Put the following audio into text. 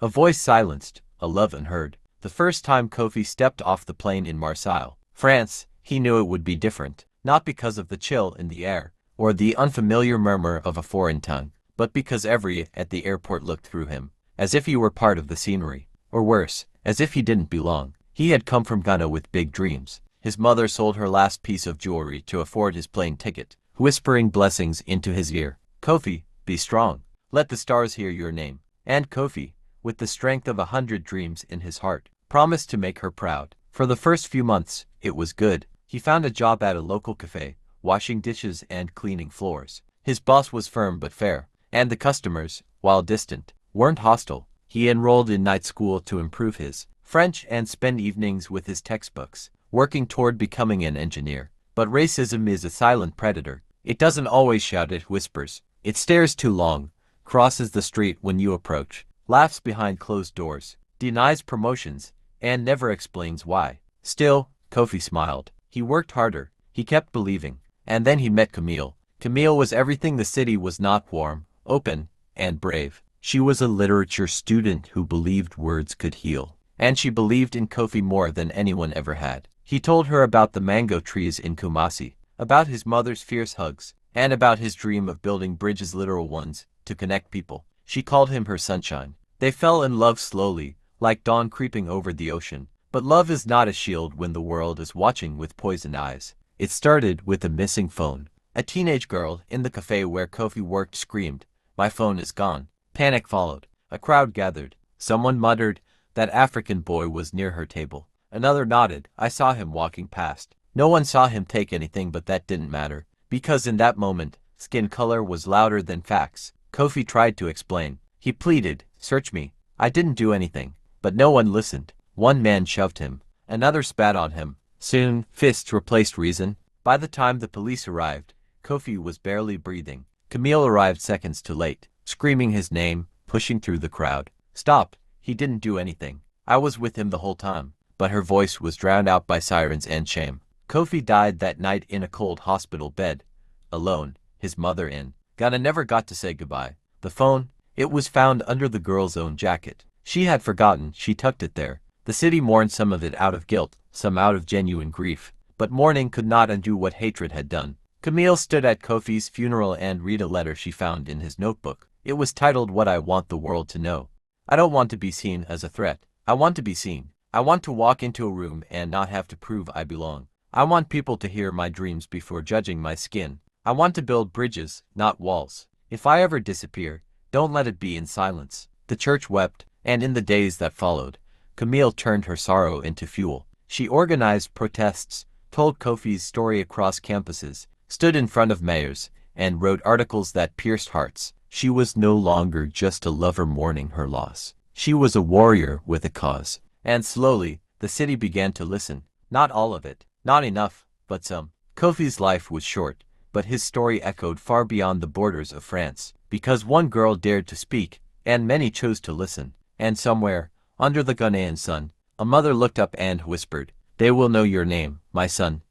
A voice silenced, a love unheard. The first time Kofi stepped off the plane in Marseille, France, he knew it would be different, not because of the chill in the air, or the unfamiliar murmur of a foreign tongue, but because every at the airport looked through him, as if he were part of the scenery, or worse, as if he didn't belong. He had come from Ghana with big dreams. His mother sold her last piece of jewelry to afford his plane ticket, whispering blessings into his ear. Kofi, be strong. Let the stars hear your name. And Kofi, with the strength of 100 dreams in his heart, promised to make her proud. For the first few months, it was good. He found a job at a local cafe, washing dishes and cleaning floors. His boss was firm but fair, and the customers, while distant, weren't hostile. He enrolled in night school to improve his French and spend evenings with his textbooks, working toward becoming an engineer. But racism is a silent predator. It doesn't always shout, it whispers. It stares too long, crosses the street when you approach, laughs behind closed doors, denies promotions, and never explains why. Still, Kofi smiled. He worked harder. He kept believing. And then he met Camille. Camille was everything the city was not: warm, open, and brave. She was a literature student who believed words could heal. And she believed in Kofi more than anyone ever had. He told her about the mango trees in Kumasi, about his mother's fierce hugs, and about his dream of building bridges, literal ones, to connect people. She called him her sunshine. They fell in love slowly, like dawn creeping over the ocean. But love is not a shield when the world is watching with poisoned eyes. It started with a missing phone. A teenage girl in the cafe where Kofi worked screamed, "My phone is gone." Panic followed. A crowd gathered. Someone muttered, "That African boy was near her table." Another nodded, "I saw him walking past." No one saw him take anything, but that didn't matter, because in that moment, skin color was louder than facts. Kofi tried to explain. He pleaded, "Search me. I didn't do anything." But no one listened. One man shoved him. Another spat on him. Soon, fists replaced reason. By the time the police arrived, Kofi was barely breathing. Camille arrived seconds too late, screaming his name, pushing through the crowd. "Stop. He didn't do anything. I was with him the whole time." But her voice was drowned out by sirens and shame. Kofi died that night in a cold hospital bed, alone, his mother in Ghana never got to say goodbye. The phone, it was found under the girl's own jacket. She had forgotten, she tucked it there. The city mourned, some of it out of guilt, some out of genuine grief. But mourning could not undo what hatred had done. Camille stood at Kofi's funeral and read a letter she found in his notebook. It was titled, "What I Want the World to Know." "I don't want to be seen as a threat. I want to be seen. I want to walk into a room and not have to prove I belong. I want people to hear my dreams before judging my skin. I want to build bridges, not walls. If I ever disappear, don't let it be in silence." The church wept, and in the days that followed, Camille turned her sorrow into fuel. She organized protests, told Kofi's story across campuses, stood in front of mayors, and wrote articles that pierced hearts. She was no longer just a lover mourning her loss. She was a warrior with a cause. And slowly, the city began to listen. Not all of it, not enough, but some. Kofi's life was short, but his story echoed far beyond the borders of France, because one girl dared to speak, and many chose to listen. And somewhere, under the Ghanaian sun, a mother looked up and whispered, "They will know your name, my son."